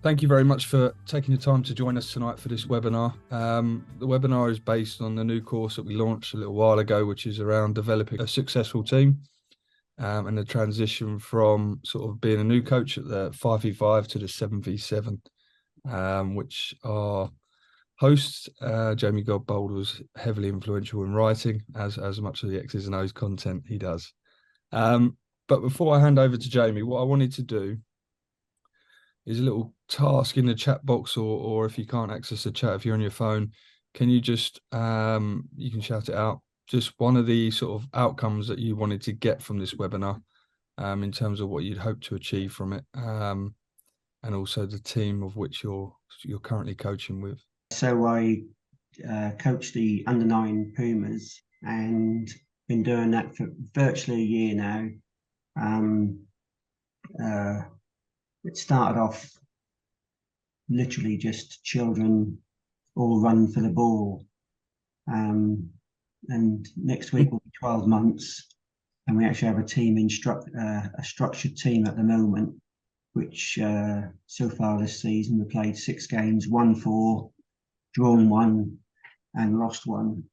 Thank you very much for taking the time to join us tonight for this webinar. The webinar is based on the new course that we launched a little while ago, which is around developing a successful team and the transition from sort of being a new coach at the 5v5 to the 7v7, which our host, Jamie Godbold, was heavily influential in writing, as much of the X's and O's content he does. But before I hand over to Jamie, what I wanted to do is a little task in the chat box, or if you can't access the chat, if you're on your phone, can you just you can shout it out, just one of the sort of outcomes that you wanted to get from this webinar, in terms of what you'd hope to achieve from it, and also the team of which you're currently coaching with. So I coach the under-9 Pumas and been doing that for virtually a year now. It started off literally just children all running for the ball. And next week will be 12 months. And we actually have a team a structured team at the moment, which so far this season we played 6 games, won 4, drawn 1 and lost 1.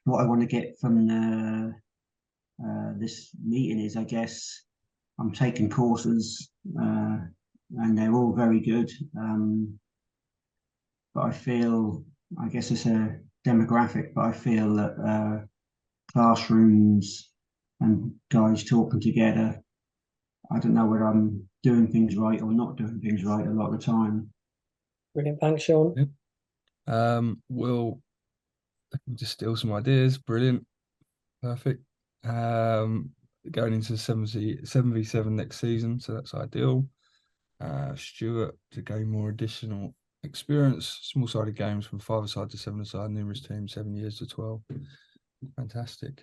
What I want to get from this meeting is, I guess, I'm taking courses and they're all very good. But I feel, I guess it's a demographic, but I feel that classrooms and guys talking together, I don't know whether I'm doing things right or not doing things right a lot of the time. Brilliant, thanks, Sean. Yep. We'll distill some ideas. Brilliant, perfect. Going into 7v7 next season, so that's ideal. Stuart to gain more additional experience, small-sided games from 5-a-side to 7-a-side, numerous teams, 7 years to 12. Fantastic.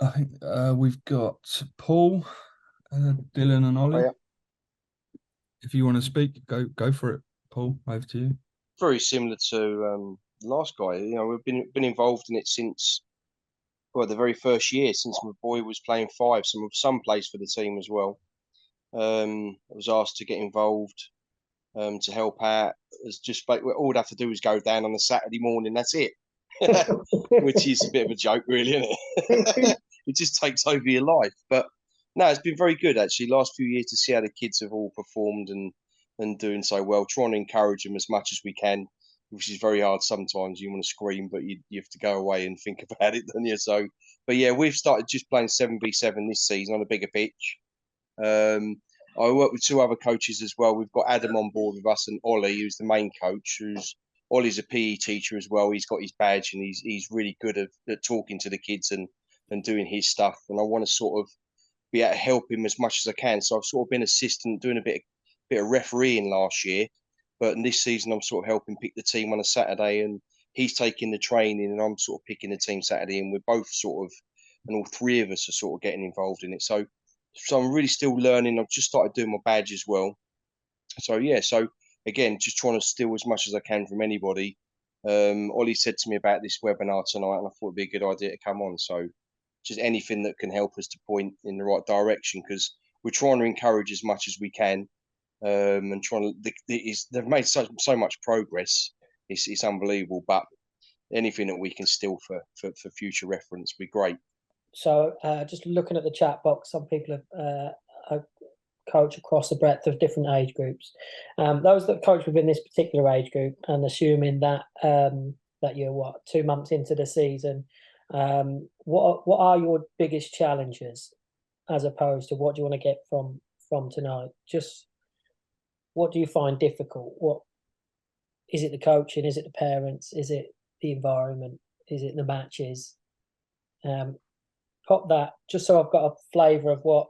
I think we've got Paul, Dylan, and Ollie. Oh, yeah. If you want to speak, go for it, Paul. Over to you. Very similar to the last guy. You know, we've been involved in it since the very first year, since my boy was playing 5. Some plays for the team as well. I was asked to get involved to help out. It's just all I'd have to do is go down on a Saturday morning. That's it, which is a bit of a joke, really, isn't it? It just takes over your life. But no, it's been very good actually. Last few years to see how the kids have all performed and doing so well. Trying to encourage them as much as we can, which is very hard sometimes. You want to scream, but you have to go away and think about it, don't you? So, but yeah, we've started just playing 7v7 this season on a bigger pitch. I work with 2 other coaches as well. We've got Adam on board with us and Ollie, who's the main coach. Ollie's a PE teacher as well. He's got his badge and he's really good at talking to the kids and doing his stuff. And I want to sort of be able to help him as much as I can. So I've sort of been assistant, doing a bit of refereeing last year. But in this season, I'm sort of helping pick the team on a Saturday, and he's taking the training, and I'm sort of picking the team Saturday, and we're both sort of, and all 3 of us are sort of getting involved in it. So I'm really still learning. I've just started doing my badge as well. So yeah, so again, just trying to steal as much as I can from anybody. Ollie said to me about this webinar tonight, and I thought it'd be a good idea to come on. So just anything that can help us to point in the right direction, because we're trying to encourage as much as we can. And trying to, they've made so much progress. It's unbelievable. But anything that we can steal for future reference would be great. So just looking at the chat box, some people have coach across the breadth of different age groups. Those that coach within this particular age group, and assuming that that you're 2 months into the season, what are your biggest challenges, as opposed to what do you want to get from tonight? Just what do you find difficult? What is it? The coaching? Is it the parents? Is it the environment? Is it the matches? Pop that just so I've got a flavour of what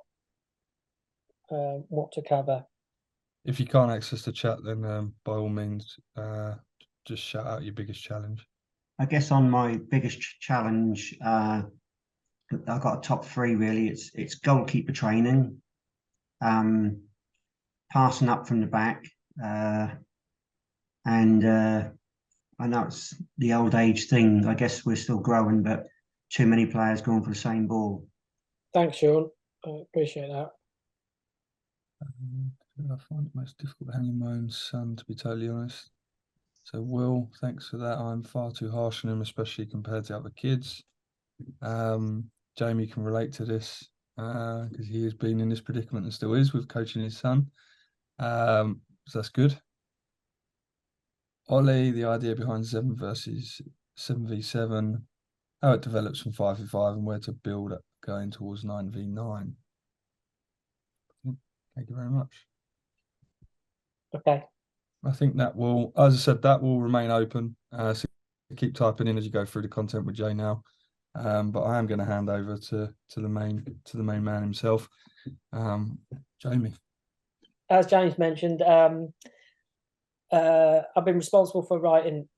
to cover. If you can't access the chat, then by all means, just shout out your biggest challenge. I guess on my biggest challenge, I've got a top 3 really. It's goalkeeper training, passing up from the back, and I know it's the old age thing. I guess we're still growing, but too many players going for the same ball. Thanks, Sean. I appreciate that. I find it most difficult handling my own son, to be totally honest. So, Will, thanks for that. I'm far too harsh on him, especially compared to other kids. Jamie can relate to this because he has been in this predicament and still is with coaching his son. So that's good. Ollie, the idea behind 7 versus 7v7, how it develops from 5v5 and where to build up going towards 9v9. Thank you very much. Okay. I think that will, as I said, that will remain open. So keep typing in as you go through the content with Jay now. But I am going to hand over to the main man himself, Jamie. As James mentioned, I've been responsible for writing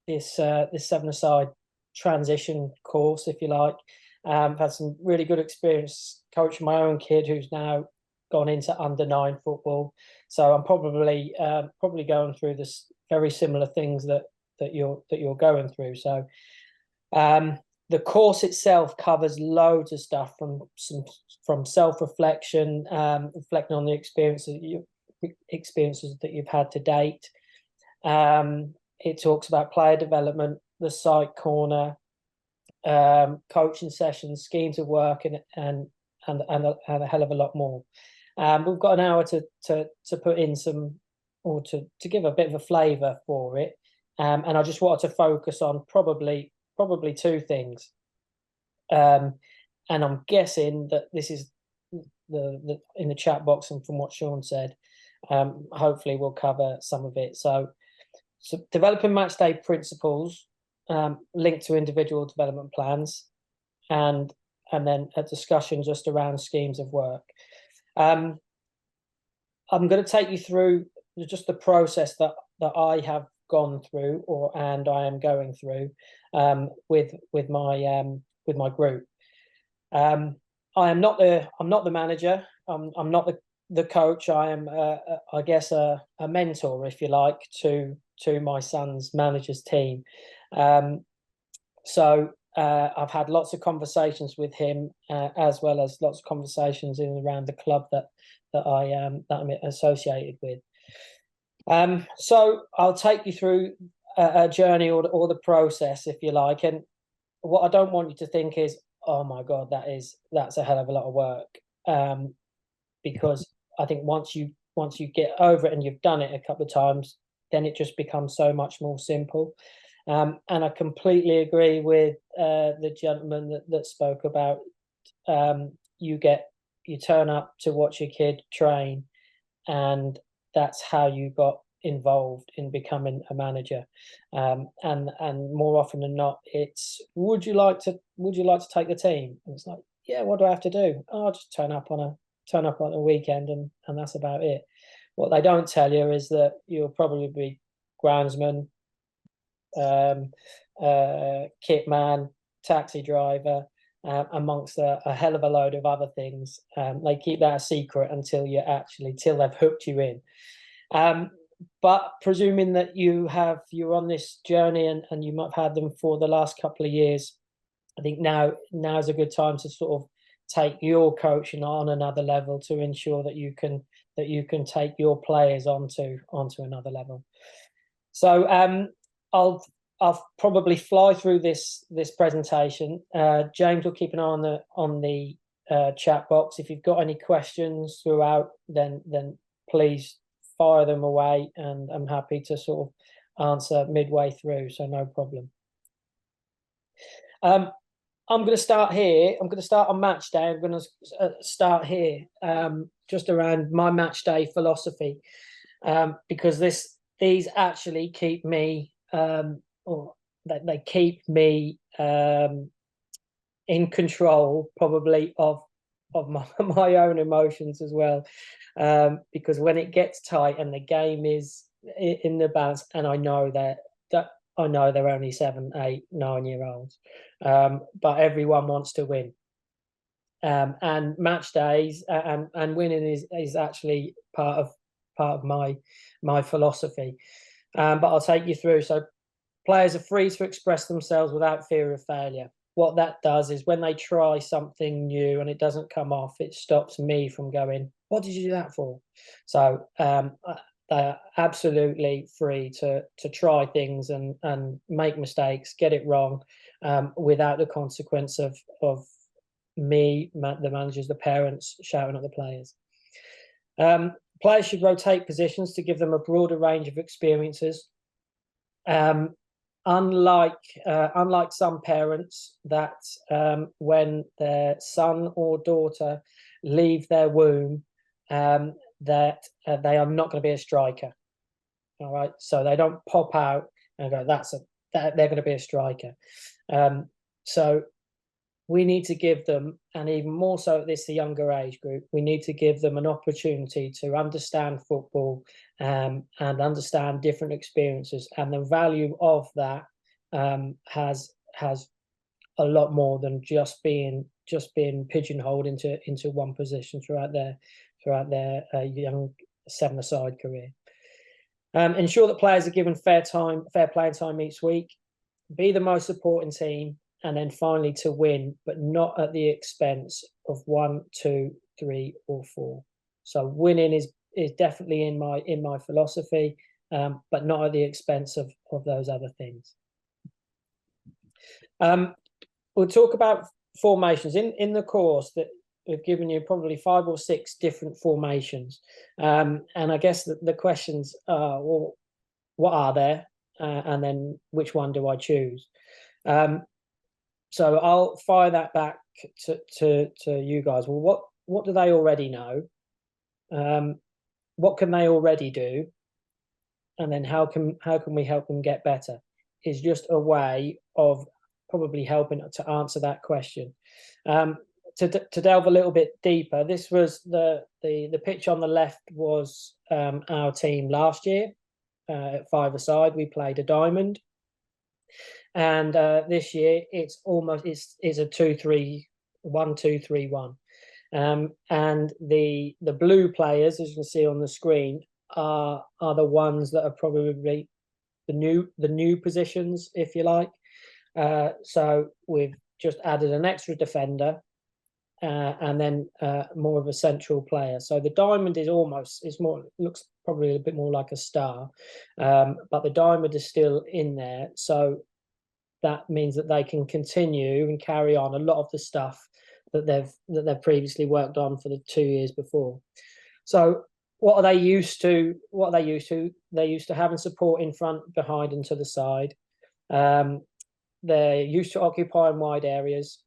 this 7-a-side transition course, if you like. I've had some really good experience coaching my own kid, who's now gone into under-9 football. So I'm probably going through this very similar things that you're going through. So the course itself covers loads of stuff from self-reflection, reflecting on the experiences that you've had to date. It talks about player development, the site corner, coaching sessions, schemes of work, and a hell of a lot more. We've got an hour to put in some, or to give a bit of a flavour for it, and I just wanted to focus on probably 2 things. And I'm guessing that this is the in the chat box, and from what Sean said, hopefully we'll cover some of it. So developing match day principles linked to individual development plans, and then a discussion just around schemes of work. I'm going to take you through just the process that I have gone through, and I am going through with my group. I'm not the manager. I'm not the coach. I am, I guess, a mentor, if you like, to my son's manager's team. So I've had lots of conversations with him, as well as lots of conversations in and around the club that I'm associated with. So I'll take you through a journey or the process, if you like. And what I don't want you to think is, oh my God, that's a hell of a lot of work, because I think once you get over it and you've done it a couple of times, then it just becomes so much more simple. And I completely agree with the gentleman that spoke about you turn up to watch your kid train, and that's how you got involved in becoming a manager. And more often than not, it's would you like to take the team? And it's like, yeah, what do I have to do? Oh, I'll just turn up on a weekend, and that's about it. What they don't tell you is that you'll probably be groundsman, kit man, taxi driver, amongst a hell of a load of other things. They keep that a secret until they've hooked you in. But presuming that you're on this journey and you might have had them for the last couple of years, I think now is a good time to sort of take your coaching on another level to ensure that you can take your players onto another level. So I'll probably fly through this presentation. James will keep an eye on the chat box. If you've got any questions throughout, then please fire them away, and I'm happy to sort of answer midway through, so no problem. I'm going to start here. I'm going to start on match day. I'm going to start here, just around my match day philosophy, because these actually keep me, or they keep me in control, probably of my own emotions as well, because when it gets tight and the game is in the balance, and I know that I know they're only 7, 8, 9-year-olds, but everyone wants to win, and match days and winning is actually part of my philosophy. But I'll take you through. So players are free to express themselves without fear of failure. what that does is when they try something new and it doesn't come off, it stops me from going, what did you do that for? So they're absolutely free to try things and make mistakes, get it wrong, without the consequence of me, the managers, the parents shouting at the players. Players should rotate positions to give them a broader range of experiences. Unlike some parents that when their son or daughter leave their womb, that they are not going to be a striker. All right, so they don't pop out and go, they're going to be a striker. So we need to give them, and even more so at this younger age group, we need to give them an opportunity to understand football and understand different experiences, and the value of that has a lot more than just being pigeonholed into one position throughout their young seven-a-side career. Ensure that players are given fair playing time each week. Be the most supporting team. And then finally to win, but not at the expense of 1, 2, 3, or 4. So winning is definitely in my philosophy, but not at the expense of those other things. We'll talk about formations in the course that we've given you, probably 5 or 6 different formations, and I guess the questions are, well, what are there, and then which one do I choose? So I'll fire that back to you guys. Well, what do they already know? What can they already do? And then how can we help them get better? Is just a way of probably helping to answer that question. To delve a little bit deeper, this was the pitch on the left was our team last year at 5-a-side. We played a diamond. And this year it's a 2-3-1. And the blue players, as you can see on the screen, are the ones that are probably the new positions, if you like. So we've just added an extra defender and then more of a central player. So the diamond looks probably a bit more like a star, but the diamond is still in there. So that means that they can continue and carry on a lot of the stuff that they've previously worked on for the 2 years before. So what are they used to? They're used to having support in front, behind, and to the side. They're used to occupying wide areas.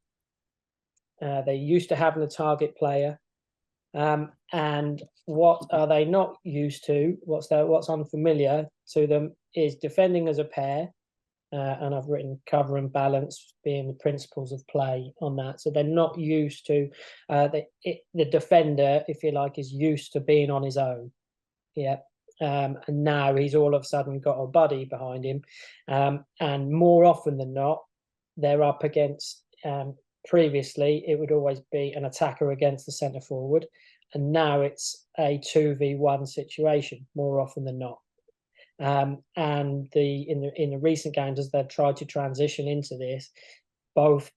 They're used to having a target player. And what are they not used to? What's unfamiliar to them is defending as a pair. And I've written cover and balance being the principles of play on that. So they're not used to the defender, if you like, is used to being on his own. Yeah. And now he's all of a sudden got a buddy behind him. And more often than not, they're up against, previously it would always be an attacker against the centre forward. And now it's a 2v1 situation more often than not. And in the recent games, as they've tried to transition into this, both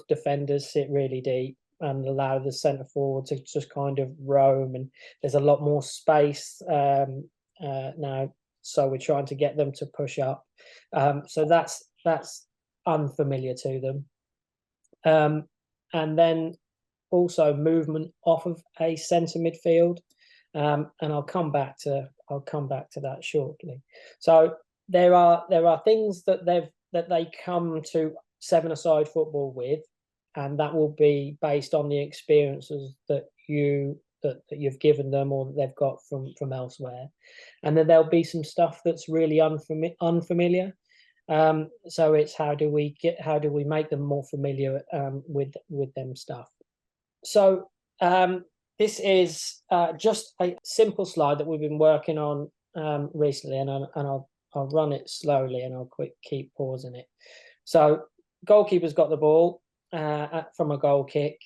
defenders sit really deep and allow the centre forward to just kind of roam, and there's a lot more space now. So we're trying to get them to push up. So that's unfamiliar to them. And then also movement off of a centre midfield. And I'll come back to that shortly. So there are things that they come to 7-a-side football with, and that will be based on the experiences that you've given them or that they've got from elsewhere. And then there'll be some stuff that's really unfamiliar. So it's how do we make them more familiar with them stuff. So this is just a simple slide that we've been working on recently, and I'll run it slowly and I'll keep pausing it. So goalkeeper's got the ball from a goal kick,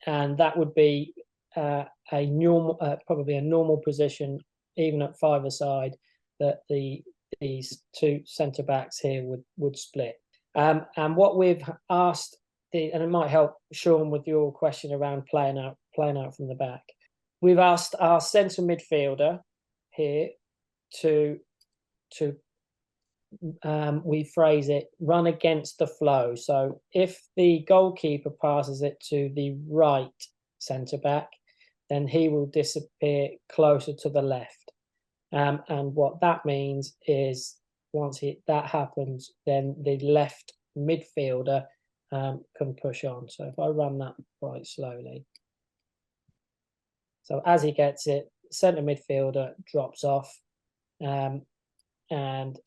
and that would be probably a normal position, even at 5-a-side, that these two centre backs here would split. And what we've asked and it might help Sean with your question around playing out from the back. We've asked our centre midfielder here to we phrase it, run against the flow. So if the goalkeeper passes it to the right centre back, then he will disappear closer to the left. And what that means is once that happens, then the left midfielder can push on. So if I run that quite slowly. So as he gets it, centre midfielder drops off and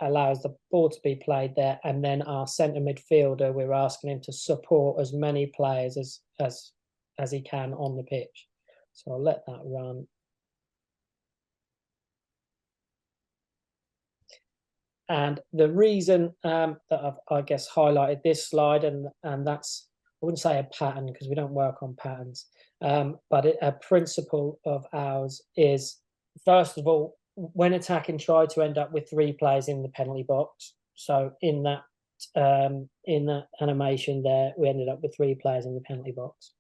allows the ball to be played there. And then our centre midfielder, we're asking him to support as many players as he can on the pitch. So I'll let that run. And the reason that I've, I guess, highlighted this slide, and that's, I wouldn't say a pattern because we don't work on patterns, but a principle of ours is, first of all, when attacking, try to end up with 3 players in the penalty box. So in that animation there, we ended up with 3 players in the penalty box.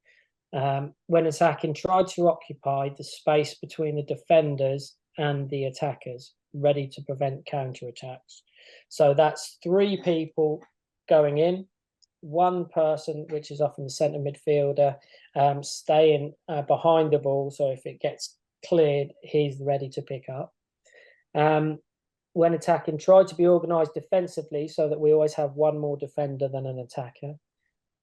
When attacking, try to occupy the space between the defenders and the attackers, ready to prevent counter-attacks. So that's 3 people going in, 1 person, which is often the centre midfielder, staying behind the ball. So if it gets cleared, he's ready to pick up. When attacking, try to be organised defensively so that we always have 1 more defender than an attacker.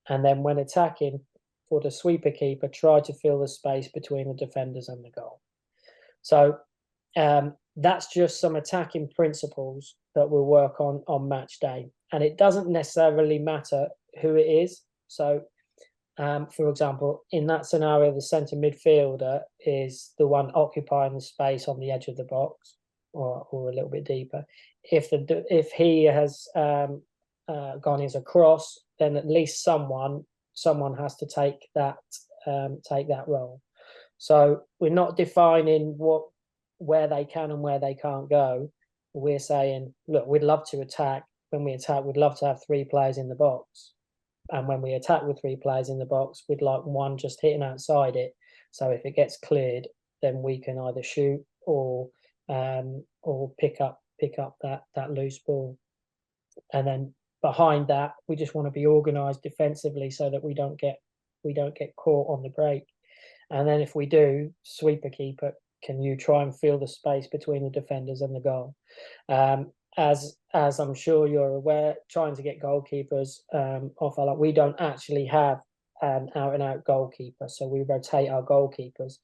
And then when attacking, for the sweeper keeper, try to fill the space between the defenders and the goal. So that's just some attacking principles that we'll work on match day. And it doesn't necessarily matter who it is. So, for example, in that scenario, the centre midfielder is the one occupying the space on the edge of the box, or a little bit deeper. If he has gone as a cross, then at least someone has to take that role. So we're not defining where they can and where they can't go. We're saying, look, we'd love to attack. When we attack, we'd love to have 3 players in the box. And when we attack with 3 players in the box, we'd like 1 just hitting outside it. So if it gets cleared, then we can either shoot or pick up that loose ball. And then behind that, we just want to be organised defensively so that we don't get caught on the break. And then if we do, sweeper keeper, can you try and fill the space between the defenders and the goal? As I'm sure you're aware, trying to get goalkeepers off our line, we don't actually have an out-and-out goalkeeper, so we rotate our goalkeepers.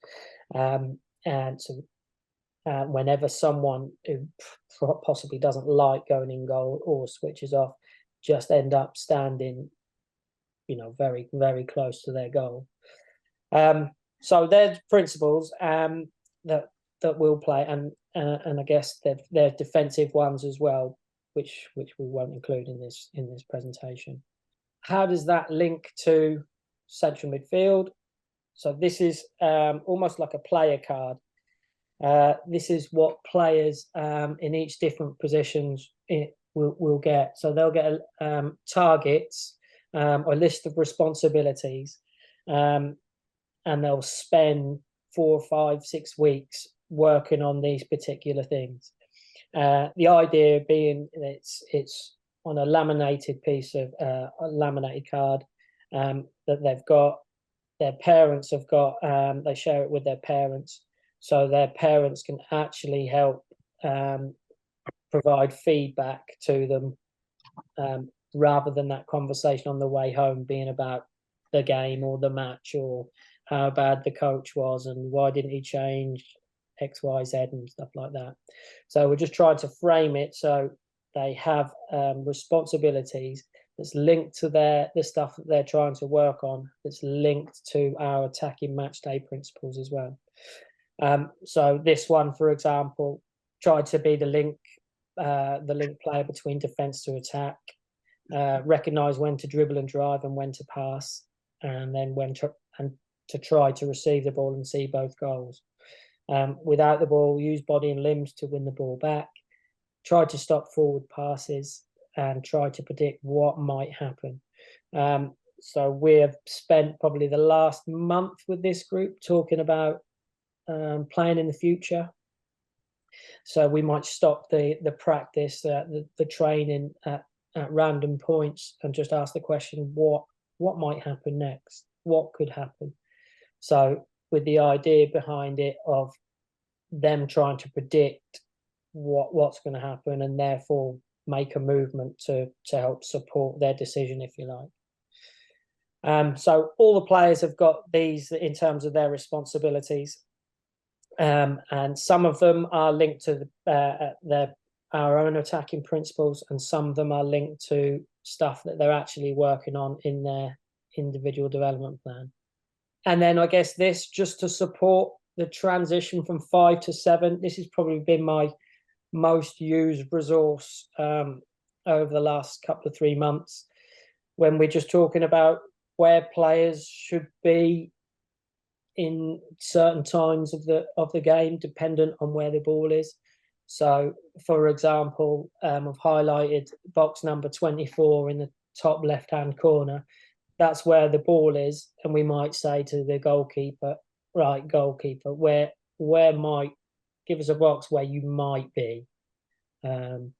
And so whenever someone who possibly doesn't like going in goal or switches off, just end up standing, very, very close to their goal. So there's principles that we'll play, and I guess they're defensive ones as well, which we won't include in this presentation. How does that link to central midfield? So this is almost like a player card. This is what players in each different positions will get. So they'll get targets, or a list of responsibilities, and they'll spend 4, 5, 6 weeks working on these particular things. The idea being it's on a laminated piece of a laminated card that they've got. Their parents have got. They share it with their parents, so their parents can actually help provide feedback to them, rather than that conversation on the way home being about the game or the match or how bad the coach was and why didn't he change X, Y, Z and stuff like that. So we're just trying to frame it so they have responsibilities that's linked to the stuff that they're trying to work on, that's linked to our attacking match day principles as well. So this one, for example, tried to be the link player between defence to attack, recognise when to dribble and drive and when to pass, and then when to try to receive the ball and see both goals. Without the ball, use body and limbs to win the ball back, try to stop forward passes, and try to predict what might happen. So we have spent probably the last month with this group talking about playing in the future. So we might stop the practice, the training at random points, and just ask the question, what might happen next? What could happen? So with the idea behind it of them trying to predict what's going to happen, and therefore make a movement to help support their decision, if you like. So all the players have got these in terms of their responsibilities, and some of them are linked to our own attacking principles, and some of them are linked to stuff that they're actually working on in their individual development plan. And then I guess this, just to support the transition from 5 to 7, this has probably been my most used resource over the last couple of 3 months, when we're just talking about where players should be in certain times of the game, dependent on where the ball is. So, for example, I've highlighted box number 24 in the top left-hand corner. That's where the ball is, and we might say to the goalkeeper, right, goalkeeper, where might, give us a box where you might be, and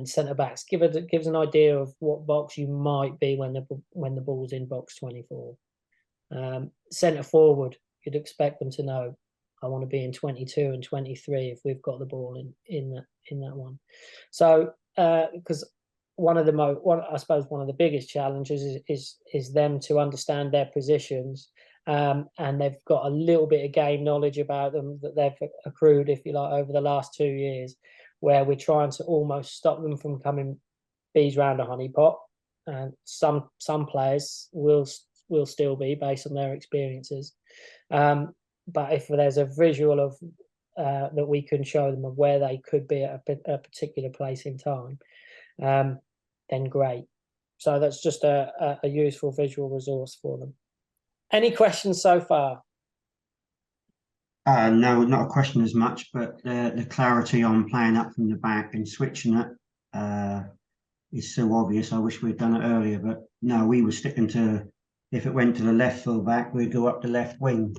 centre backs, give us an idea of what box you might be when the ball's in box 24. Centre forward, you'd expect them to know, I want to be in 22 and 23 if we've got the ball in that one. So because one of the biggest challenges is them to understand their positions, and they've got a little bit of game knowledge about them that they've accrued, if you like, over the last 2 years, where we're trying to almost stop them from coming bees round a honey pot. And some players will still be, based on their experiences, but if there's a visual of that we can show them of where they could be at a particular place in time, then great. So that's just a useful visual resource for them. Any questions so far? No, not a question as much, but the clarity on playing up from the back and switching it is so obvious. I wish we'd done it earlier, but no, we were sticking to, if it went to the left full back, we'd go up the left wing.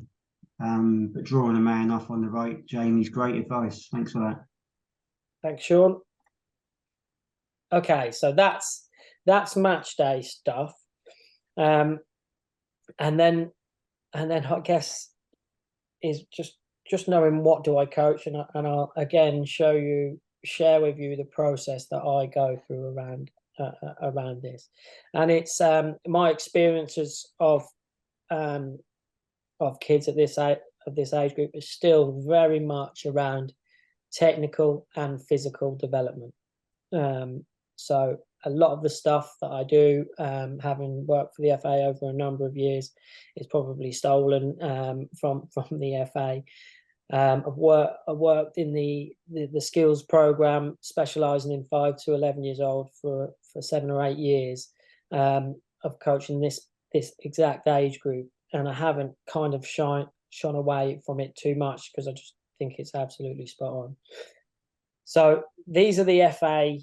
But drawing a man off on the right, Jamie's great advice. Thanks for that. Thanks, Sean. Okay, so that's match day stuff, and then I guess is just knowing what do I coach, and I'll again share with you the process that I go through around this, and it's my experiences of kids at this age group is still very much around technical and physical development. So a lot of the stuff that I do, having worked for the FA over a number of years, is probably stolen from the FA. I've worked in the skills program, specialising in 5 to 11 years old for 7 or 8 years of coaching this exact age group, and I haven't kind of shone away from it too much because I just think it's absolutely spot on. So these are the FA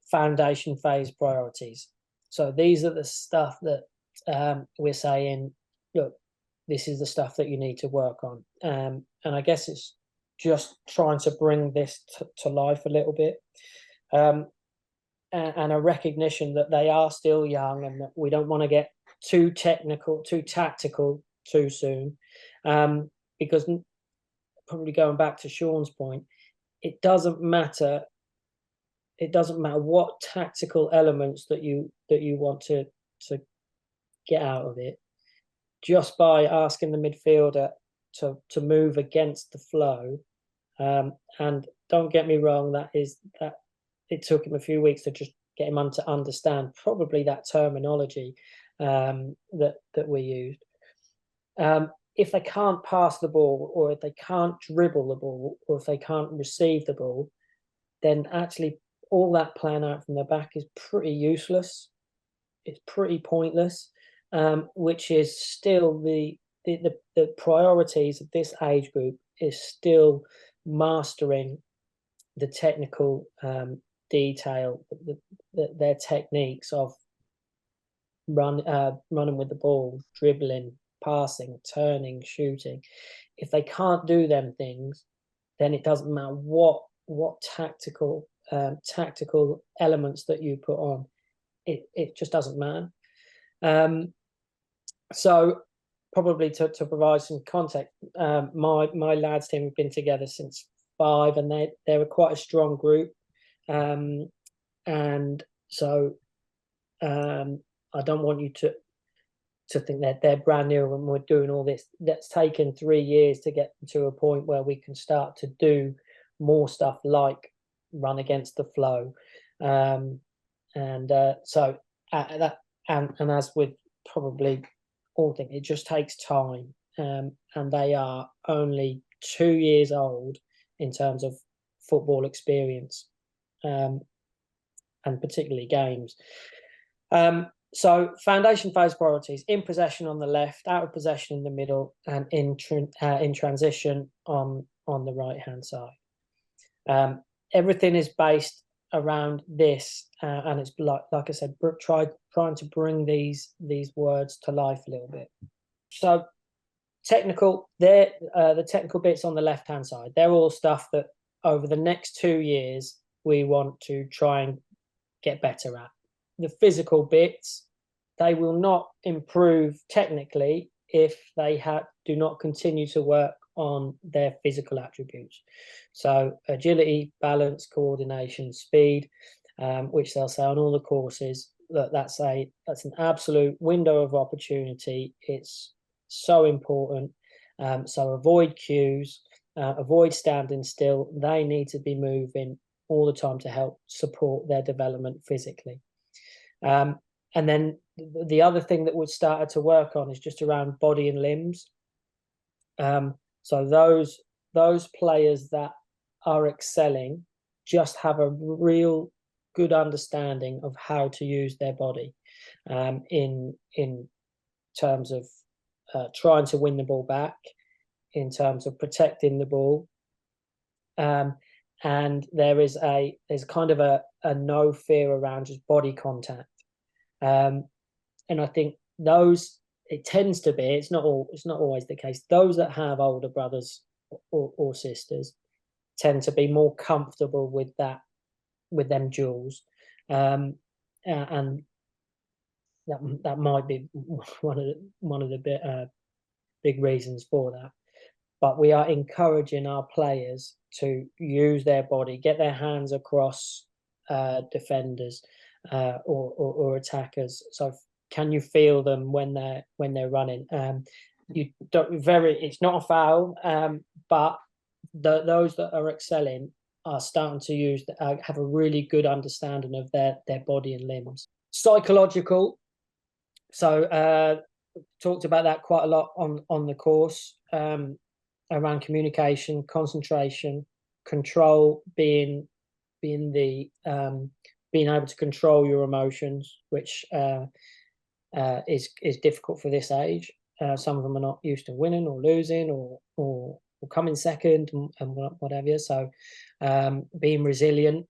foundation phase priorities. So these are the stuff that we're saying, look, this is the stuff that you need to work on. And I guess it's just trying to bring this to life a little bit, and a recognition that they are still young and that we don't want to get too technical, too tactical too soon, because probably going back to Sean's point, it doesn't matter what tactical elements that you want to get out of it. Just by asking the midfielder to move against the flow, and don't get me wrong, that it took him a few weeks to just get him to understand probably that terminology that we used. If they can't pass the ball, or if they can't dribble the ball, or if they can't receive the ball, then actually all that plan out from the back is pretty useless. It's pretty pointless, which is still the priorities of this age group is still mastering the technical detail, their techniques of running with the ball, dribbling, passing, turning, shooting. If they can't do them things, then it doesn't matter what tactical elements that you put on. It just doesn't matter. So probably to provide some context, my lads team have been together since 5, and they were quite a strong group, and so I don't want you to think that they're brand new and we're doing all this. That's taken 3 years to get to a point where we can start to do more stuff like run against the flow, so that and as with probably all things, it just takes time, and they are only 2 years old in terms of football experience, and particularly games. So foundation phase priorities: in possession on the left, out of possession in the middle, and in transition on the right hand side. Everything is based around this, and it's like I said, trying to bring these words to life a little bit. So technical, the technical bits on the left hand side, they're all stuff that over the next 2 years we want to try and get better at. The physical bits, they will not improve technically if they do not continue to work on their physical attributes. So agility, balance, coordination, speed, which they'll say on all the courses, that's an absolute window of opportunity. It's so important. So avoid cues, avoid standing still. They need to be moving all the time to help support their development physically. And then the other thing that we've started to work on is just around body and limbs. So those players that are excelling just have a real good understanding of how to use their body, in terms of trying to win the ball back, in terms of protecting the ball, and there's kind of a no fear around just body contact, and I think it tends to be, it's not always the case, those that have older brothers or sisters tend to be more comfortable with them duels, and that might be one of the big reasons for that. But we are encouraging our players to use their body, get their hands across defenders or attackers. So can you feel them when they're running? It's not a foul, but those that are excelling are starting to have a really good understanding of their body and limbs. Psychological. So talked about that quite a lot on the course, around communication, concentration, control, being able to control your emotions, which is difficult for this age. Some of them are not used to winning or losing or coming second and whatever. So being resilient,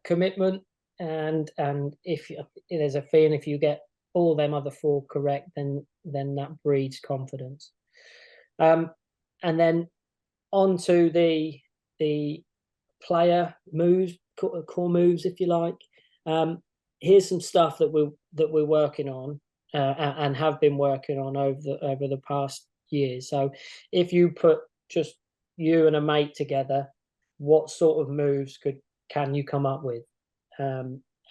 commitment, and if there's a feeling, if you get all them other 4 correct, then that breeds confidence. And then onto the player moves, core moves, if you like. Here's some stuff that we're working on, and have been working on over the past years. So if you put just you and a mate together, what sort of moves can you come up with?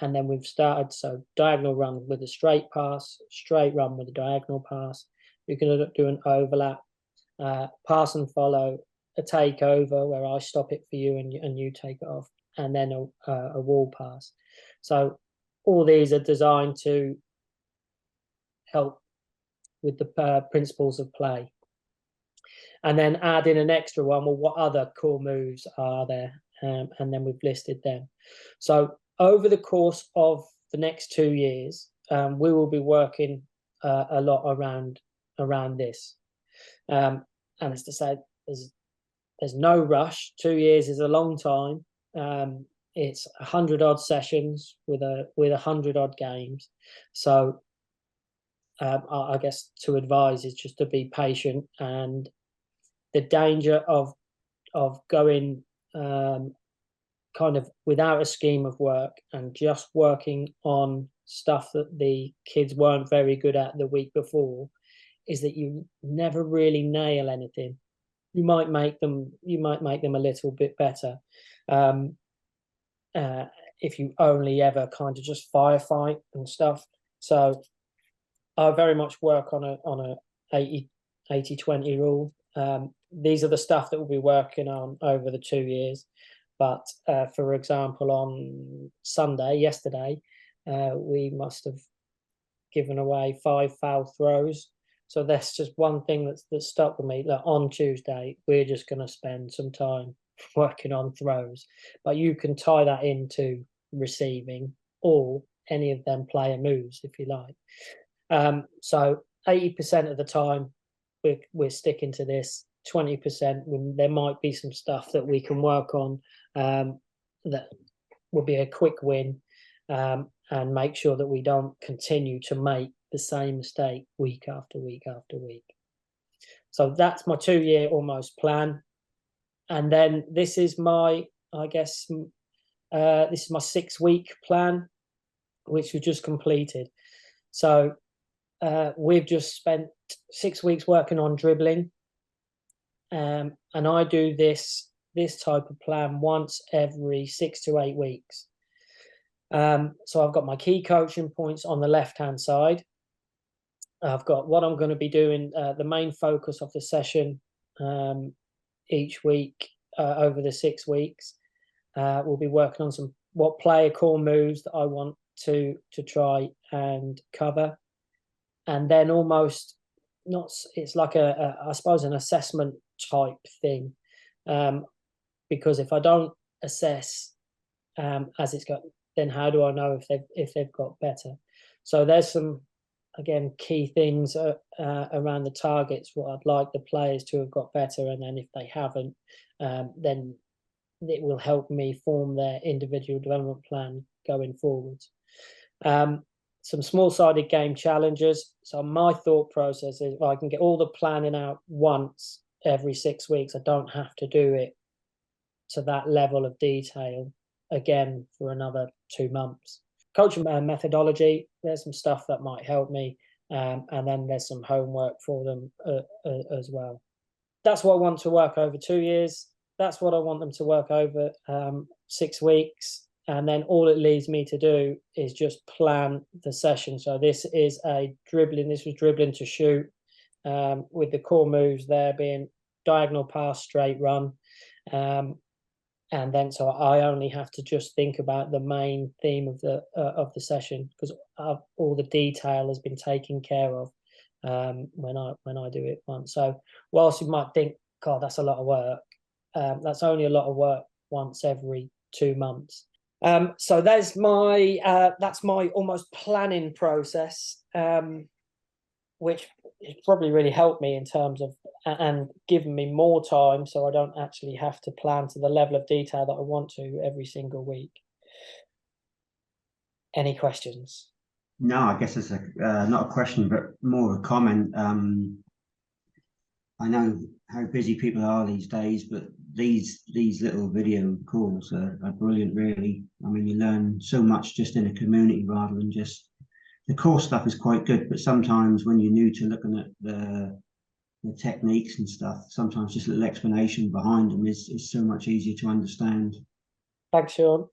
And then we've started, so diagonal run with a straight pass, straight run with a diagonal pass. You can do an overlap, pass and follow, a takeover where I stop it for you and you take it off, and then a wall pass. So all these are designed to help with the principles of play. And then add in an extra one, well, what other core moves are there? And then we've listed them. So over the course of the next 2 years, we will be working a lot around this. And as to say, there's no rush. 2 years is a long time. it's 100 odd sessions with 100 odd games. So I guess to advise is just to be patient, and the danger of going kind of without a scheme of work and just working on stuff that the kids weren't very good at the week before is that you never really nail anything. You might make them a little bit better if you only ever kind of just firefight and stuff. So I very much work on a 80-20 rule. These are the stuff that we'll be working on over the 2 years. But for example, on yesterday, we must have given away 5 foul throws. So that's just one thing that stuck with me. That on Tuesday, we're just going to spend some time working on throws. But you can tie that into receiving or any of them player moves if you like. So 80% of the time, we're sticking to this. 20%, when there might be some stuff that we can work on that will be a quick win, and make sure that we don't continue to make the same mistake week after week after week. So that's my 2-year almost plan. And then this is my, I guess, this is my 6-week plan, which we just completed. So we've just spent 6 weeks working on dribbling. And I do this type of plan once every 6 to 8 weeks. So I've got my key coaching points on the left-hand side. I've got what I'm going to be doing, the main focus of the session each week over the 6 weeks. We'll be working on what player core moves that I want to try and cover. And then it's like I suppose an assessment type thing, because if I don't assess as it's got, then how do I know if they've got better? So there's some, again, key things around the targets, what I'd like the players to have got better, and then if they haven't, then it will help me form their individual development plan going forwards. Some small-sided game challenges. So my thought process is if I can get all the planning out once every 6 weeks, I don't have to do it to that level of detail again for another 2 months. Coaching methodology, there's some stuff that might help me, and then there's some homework for them as well. That's what I want to work over 2 years. That's what I want them to work over 6 weeks. And then all it leaves me to do is just plan the session. So this is dribbling to shoot, with the core moves there being diagonal pass, straight run. And then so I only have to just think about the main theme of the session, because all the detail has been taken care of when I do it once. So whilst you might think, God, that's a lot of work, that's only a lot of work once every 2 months. So that's my almost planning process, which has probably really helped me in terms of and given me more time, so I don't actually have to plan to the level of detail that I want to every single week. Any questions? No, I guess it's not a question, but more a comment. I know how busy people are these days, but these little video calls are brilliant, really. I mean, you learn so much just in a community rather than just the core stuff is quite good, but sometimes when you're new to looking at the techniques and stuff, sometimes just a little explanation behind them is so much easier to understand. Thanks, Sean.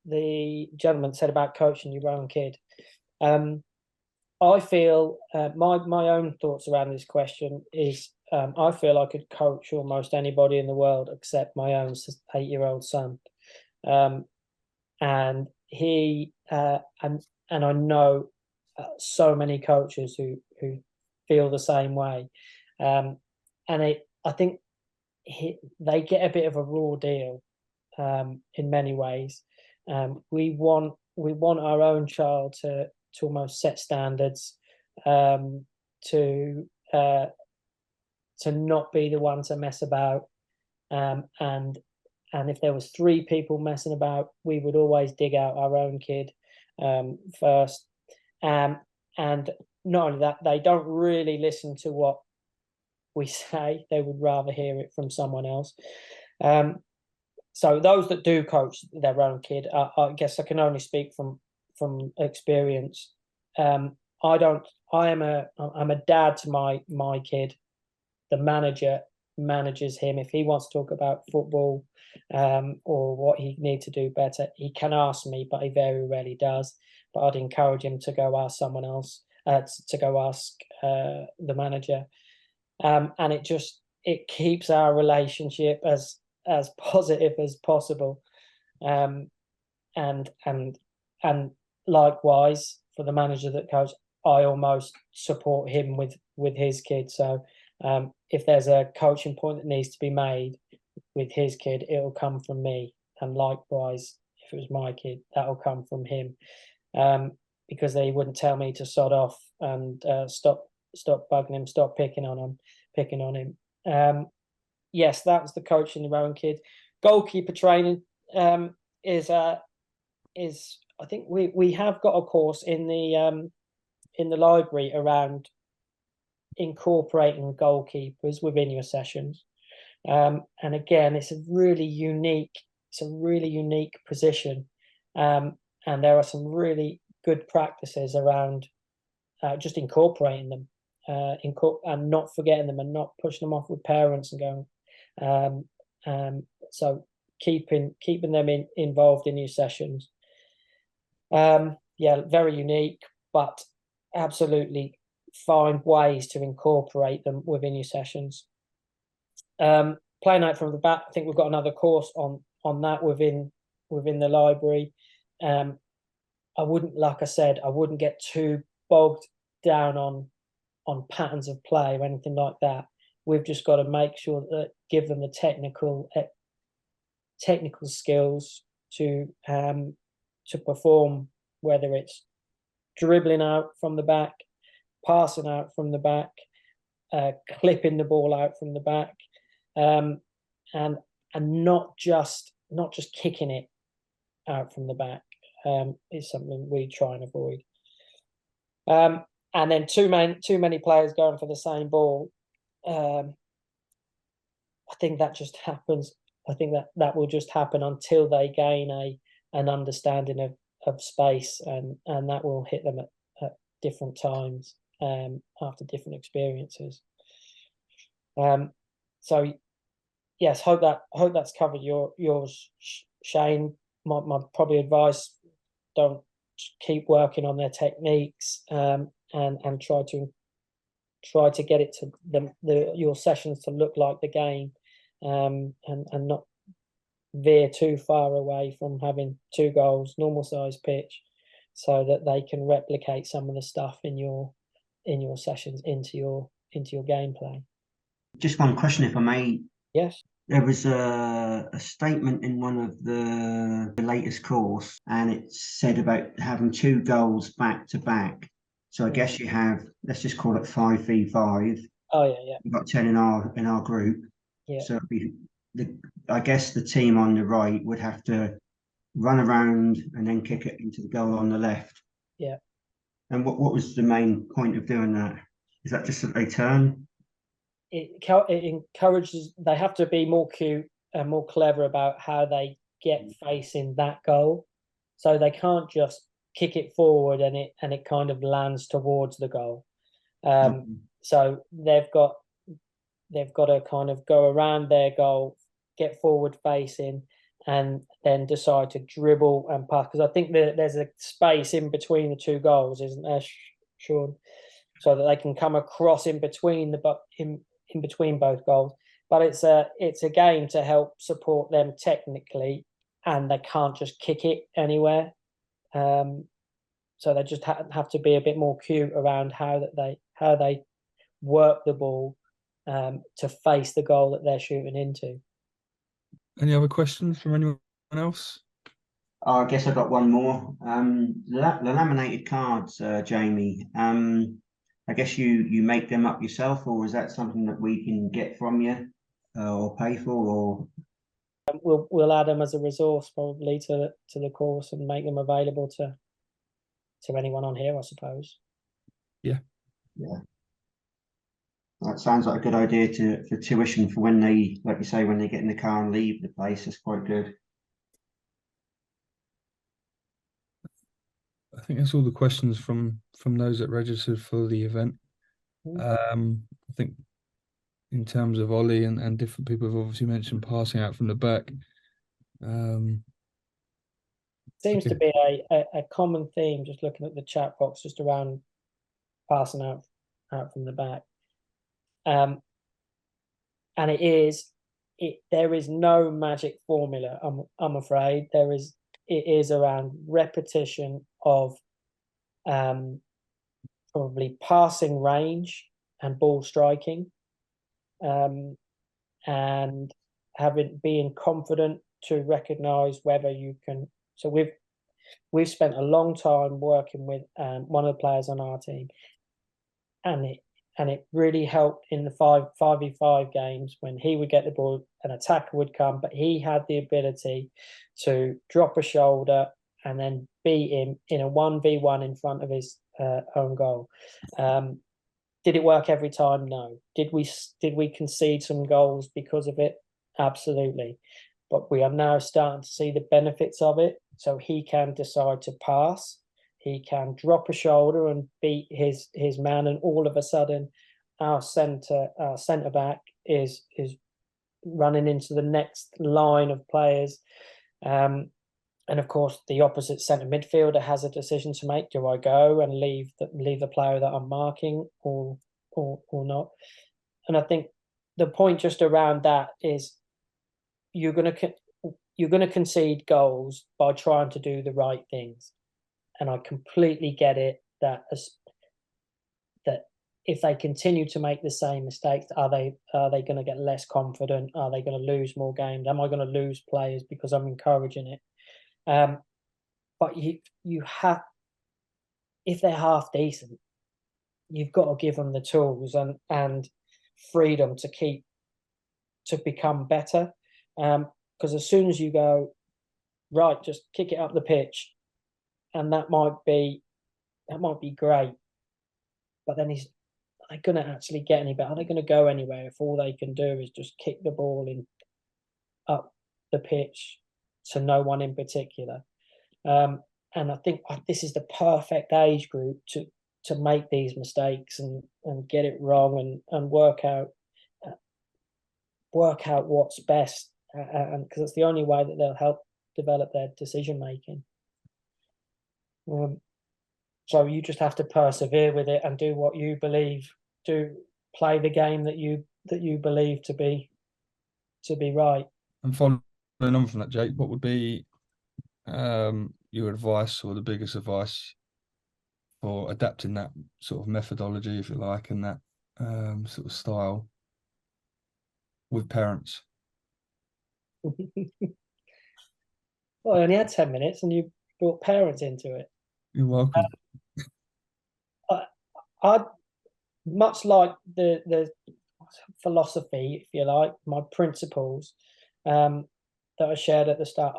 The gentleman said about coaching your own kid. I feel my own thoughts around this question is I feel I could coach almost anybody in the world except my own 8-year-old son, and he and I know so many coaches who feel the same way, and I think they get a bit of a raw deal in many ways. We want our own child to almost set standards, to not be the one to mess about, and and if there was 3 people messing about, we would always dig out our own kid first. And not only that, they don't really listen to what we say. They would rather hear it from someone else. So those that do coach their own kid, I guess I can only speak from experience. I'm a dad to my kid. The manager manages him. If he wants to talk about football or what he needs to do better, he can ask me, but he very rarely does. But I'd encourage him to go ask someone else, to go ask the manager. And it keeps our relationship as positive as possible. And likewise for the manager that coach, I almost support him with his kid. So if there's a coaching point that needs to be made with his kid, it'll come from me. And likewise, if it was my kid, that'll come from him. Because they wouldn't tell me to sod off and stop bugging him, stop picking on him. Yes, that was the coaching your own kid. Goalkeeper training is I think we have got a course in the library around incorporating goalkeepers within your sessions. And again, it's a really unique position. And there are some really good practices around just incorporating them, and not forgetting them and not pushing them off with parents and going. So keeping them involved in your sessions. Yeah, very unique, but absolutely find ways to incorporate them within your sessions. Playing out from the back, I think we've got another course on that within the library. I wouldn't, like I said, I wouldn't get too bogged down on patterns of play or anything like that. We've just got to make sure that give them the technical skills to perform, whether it's dribbling out from the back, passing out from the back, clipping the ball out from the back, and not just kicking it out from the back. Is something we try and avoid. And then too many players going for the same ball. I think that just happens. I think that will just happen until they gain an understanding of space, and that will hit them at different times after different experiences. So yes, hope that's covered yours, Shane. My probably advice: don't keep working on their techniques, and try to get it to your sessions to look like the game, and not veer too far away from having 2 goals, normal size pitch, so that they can replicate some of the stuff in your sessions into your gameplay. Just one question, if I may. Yes. There was a statement in one of the latest course, and it said about having 2 goals back to back. So I guess you have, let's just call it 5v5. Oh yeah. We've got 10 in our group. Yeah. So I guess the team on the right would have to run around and then kick it into the goal on the left. Yeah. And what was the main point of doing that? Is that just that they turn? It encourages. They have to be more cute and more clever about how they get facing that goal. So they can't just kick it forward and it kind of lands towards the goal. So they've got to kind of go around their goal, get forward facing, and then decide to dribble and pass. Because I think there's a space in between the 2 goals, isn't there, Sean? So that they can come across in between in between both goals. But it's a game to help support them technically, and they can't just kick it anywhere. So they just have to be a bit more cute around how they work the ball to face the goal that they're shooting into. Any other questions from anyone else? Oh, I guess I got one more. The laminated cards, Jamie. I guess you make them up yourself, or is that something that we can get from you or pay for? Or we'll add them as a resource probably to the course and make them available to anyone on here, I suppose. Yeah. That sounds like a good idea for tuition for when they, like you say, when they get in the car and leave the place. It's quite good. I think that's all the questions from those that registered for the event. I think in terms of Ollie and different people have obviously mentioned passing out from the back. Seems to be a common theme, just looking at the chat box, just around passing out from the back. And there is no magic formula, I'm afraid. It is around repetition of probably passing range and ball striking, and being confident to recognize whether you can. So we've spent a long time working with one of the players on our team, and it really helped in the 5v5 games when he would get the ball, an attacker would come, but he had the ability to drop a shoulder and then beat him in a 1v1 in front of his own goal. Did it work every time? No. Did we concede some goals because of it? Absolutely. But we are now starting to see the benefits of it. So he can decide to pass. He can drop a shoulder and beat his man, and all of a sudden, our centre back is running into the next line of players. And of course, the opposite centre midfielder has a decision to make: do I go and leave the player that I'm marking, or not? And I think the point just around that is you're going to concede goals by trying to do the right things. And I completely get it that if they continue to make the same mistakes, are they going to get less confident? Are they going to lose more games? Am I going to lose players because I'm encouraging it? But you have, if they're half decent, you've got to give them the tools and freedom to become better. Because as soon as you go, right, just kick it up the pitch, and that might be great, but then are they going to actually get any better? Are they going to go anywhere if all they can do is just kick the ball up the pitch to no one in particular? And I think this is the perfect age group to make these mistakes and get it wrong and work out what's best, and because it's the only way that they'll help develop their decision making. So you just have to persevere with it and do what you believe. Play the game that you believe to be right. And following on from that, Jake, what would be your advice, or the biggest advice for adapting that sort of methodology, if you like, and that sort of style with parents? Well, I only had 10 minutes and you brought parents into it. You're welcome. I much like the philosophy, if you like, my principles that I shared at the start.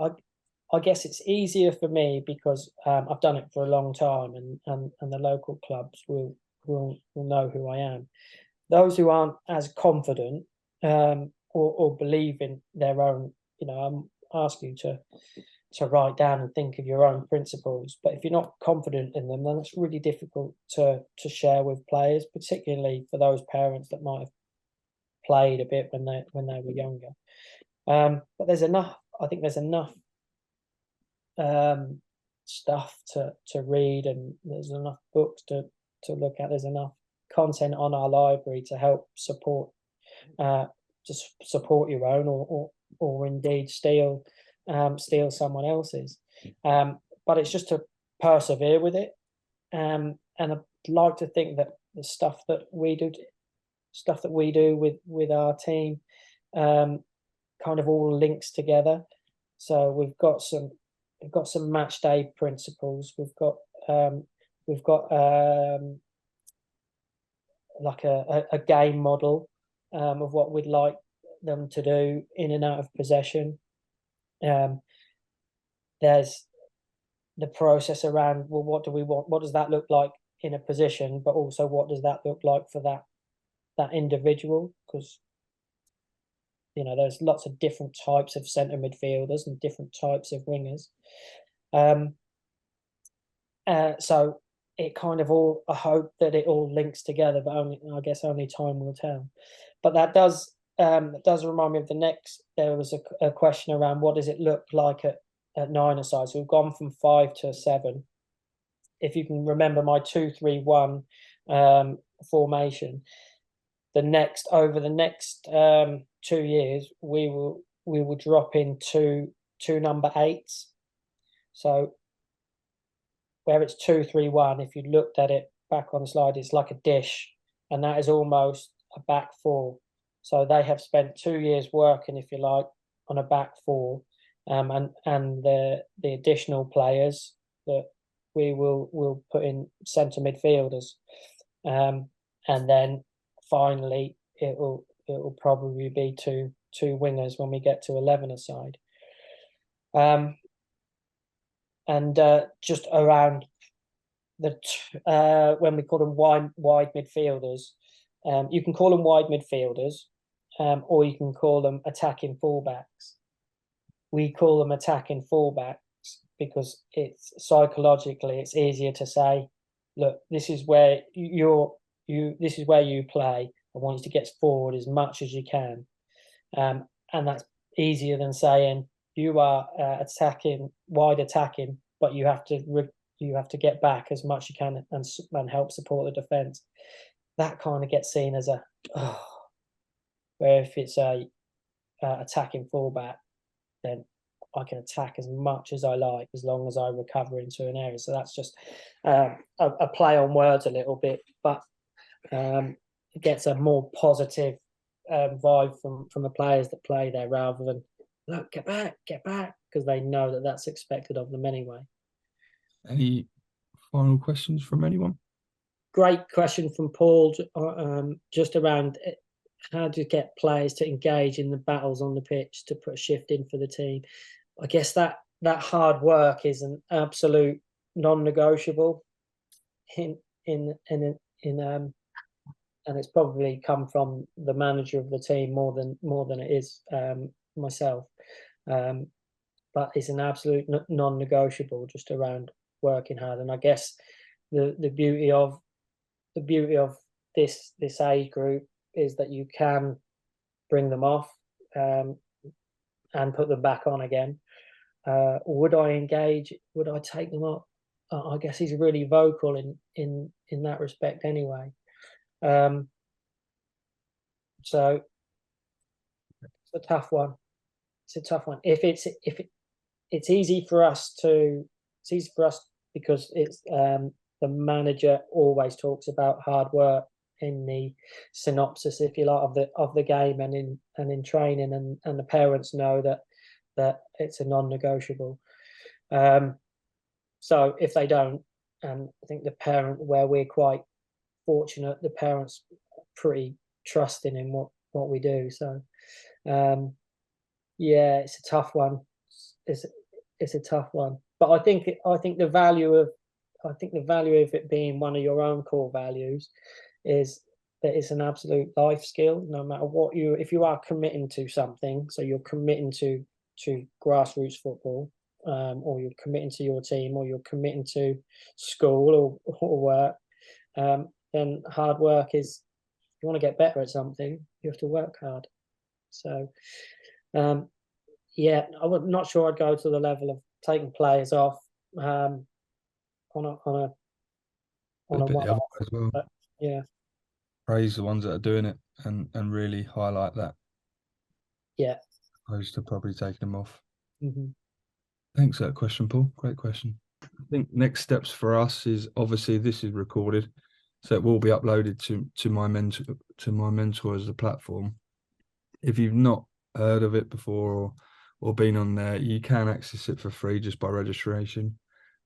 I guess it's easier for me because I've done it for a long time, and the local clubs will know who I am. Those who aren't as confident or believe in their own, I'm asking you to write down and think of your own principles. But if you're not confident in them, then it's really difficult to share with players, particularly for those parents that might have played a bit when they were younger. But there's enough. I think there's enough stuff to read, and there's enough books to look at. There's enough content on our library to help support your own, or indeed steal someone else's. But it's just to persevere with it, and I'd like to think that the stuff that we do with our team kind of all links together. So we've got some match day principles. We've got like a game model of what we'd like them to do in and out of possession. There's the process around, well, what do we want? What does that look like in a position? But also, what does that look like for that individual? Because there's lots of different types of centre midfielders and different types of wingers. So it kind of all, I hope that it all links together, but I guess only time will tell. But that does remind me of the next. There was a question around what does it look like at 9-a-side. So we've gone from 5 to 7. If you can remember my 2-3-1 formation, over the next 2 years, we will drop into 2 number 8s. So where it's 2-3-1, if you looked at it back on the slide, it's like a dish, and that is almost a back 4. So they have spent 2 years working, if you like, on a back 4, and the additional players that we will put in centre midfielders, and then finally it will probably be two wingers when we get to 11-a-side. And just around when we call them wide midfielders, you can call them wide midfielders, or you can call them attacking fullbacks. We call them attacking fullbacks because it's psychologically it's easier to say, look, this is where this is where you play. I want you to get forward as much as you can, and that's easier than saying you are wide attacking, but you have to get back as much as you can and help support the defence. That kind of gets seen as where if it's a attacking fullback, then I can attack as much as I like as long as I recover into an area. So that's just a play on words a little bit, but it gets a more positive vibe from the players that play there, rather than, look, get back, because they know that that's expected of them anyway. Any final questions from anyone? Great question from Paul, just around how to get players to engage in the battles on the pitch to put a shift in for the team. I guess that hard work is an absolute non-negotiable in and it's probably come from the manager of the team more than it is myself. But it's an absolute non-negotiable just around working hard. And I guess the beauty of this age group is that you can bring them off and put them back on again. Would I engage? Would I take them up? I guess he's really vocal in that respect anyway. So it's a tough one. If it's easy for us because it's the manager always talks about hard work in the synopsis, if you like, of the game and in training, and the parents know that it's a non-negotiable. So if they don't, and I think the parent, where we're quite fortunate, the parents are pretty trusting in what we do. So yeah, it's a tough one. It's a tough one, but I think the value of it being one of your own core values is that it's an absolute life skill. No matter what if you are committing to something, so you're committing to grassroots football, or you're committing to your team, or you're committing to school or work, then hard work is, if you want to get better at something, you have to work hard. So yeah, I'm not sure I'd go to the level of taking players off on a one-off, as well. but yeah, Praise the ones that are doing it and really highlight that. Yeah. Opposed to probably taking them off. Mm-hmm. Thanks for that question, Paul. Great question. I think next steps for us is, obviously this is recorded, so it will be uploaded to MiMentor as the platform. If you've not heard of it before or been on there, you can access it for free just by registration.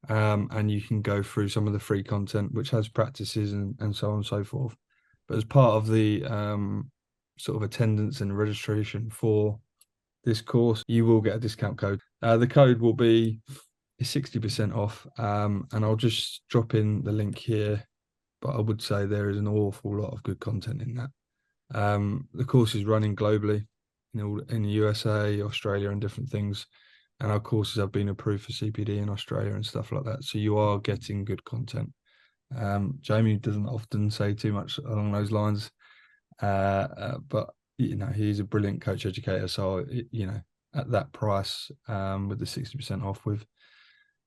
And you can go through some of the free content, which has practices and so on and so forth. But as part of the sort of attendance and registration for this course, you will get a discount code. The code will be 60% off, and I'll just drop in the link here. But I would say there is an awful lot of good content in that. The course is running globally, in the USA, Australia, and different things. And our courses have been approved for CPD in Australia and stuff like that. So you are getting good content. Jamie doesn't often say too much along those lines, but he's a brilliant coach educator. So at that price, with the 60% off, with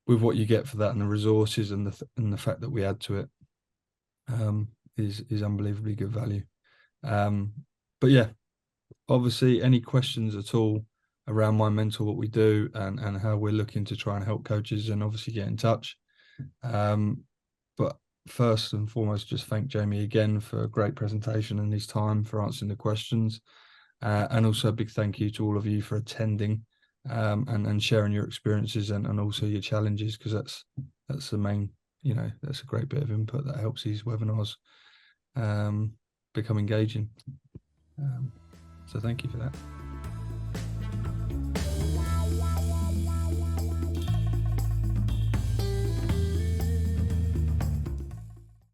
what you get for that, and the resources and the fact that we add to it, is unbelievably good value. But yeah, obviously, any questions at all around MiMentor, what we do, and how we're looking to try and help coaches, and obviously get in touch. But first and foremost, just thank Jamie again for a great presentation and his time for answering the questions. And also a big thank you to all of you for attending, and sharing your experiences and also your challenges, because that's the main, that's a great bit of input that helps these webinars become engaging. So thank you for that.